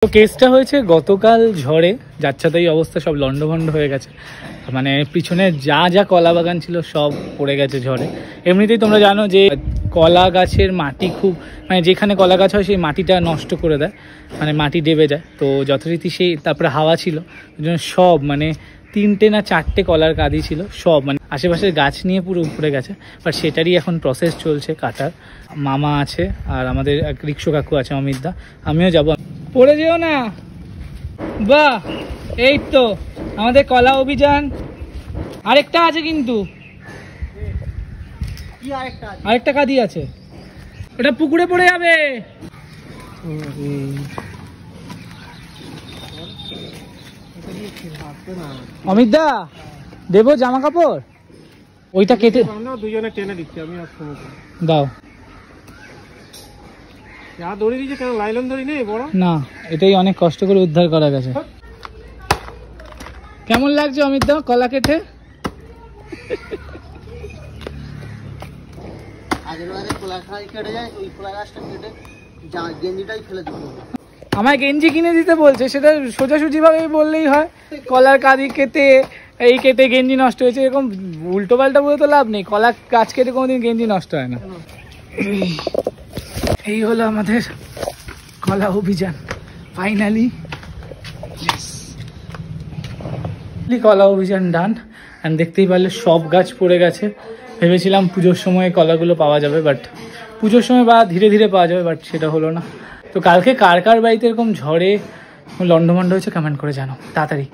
তো কেসটা হয়েছে গতকাল ঝড়ে, যাচ্ছাতাই অবস্থা, সব লন্ডভন্ড হয়ে গেছে। মানে পিছনে যা যা কলা বাগান ছিল সব পড়ে গেছে ঝড়ে। এমনিতেই তোমরা জানো যে কলা গাছের মাটি খুব, মানে যেখানে কলা গাছ হয় সেই মাটিটা নষ্ট করে দেয়, মানে মাটি দেবে যায়। তো যথারীতি সেই তারপরে হাওয়া ছিল, ওই জন্য সব মানে 3টে না 4টে কলার কাঁদি ছিল, সব মানে আশেপাশের গাছ নিয়ে পুরো উপরে গেছে। বাট সেটারই এখন প্রসেস চলছে কাটার। মামা আছে আর আমাদের এক রিক্সা কাকু আছে, অমিতদা, আমিও যাবো। পড়ে যেও না। বাহ, এই তো আমাদের কলা অভিযান। আরেকটা আছে কিন্তু, আরেকটা কাঁদি আছে, ওটা পুকুরে পড়ে যাবে। অমিতদা দেবো জামা কাপড়, ওইটা কেটে দুজনে টেনে দিচ্ছি আমি। দাও দড়ি দিচ্ছে কেন? লাইলন দড়ি নেই বড়? না, এটাই অনেক কষ্ট করে উদ্ধার করা গেছে। কেমন লাগছে অমিতদা কলা কেটে? আমায় গেঞ্জি কিনে দিতে বলছে, সেটা সোজাসুজি ভাবে বললেই হয়। কলার কাঁদি কেটে এই কেটে গেঞ্জি নষ্ট হয়েছে, এরকম উল্টো পাল্টা বলে তো লাভ নেই। কলা গাছ কেটে কোনোদিন গেঞ্জি নষ্ট হয় না। এই হলো আমাদের কলা অভিযান ফাইনালি। কলা অভিযান ডান। অ্যান্ড দেখতেই পারলে সব গাছ পড়ে গেছে। ভেবেছিলাম পুজোর সময় কলাগুলো পাওয়া যাবে, বাট পুজোর সময় বা ধীরে ধীরে পাওয়া যাবে, বাট সেটা হলো না। তো কালকে কার কার বাড়িতে এরকম ঝড়ে লন্ডভন্ড হয়েছে কমেন্ট করে জানো তাড়াতাড়ি।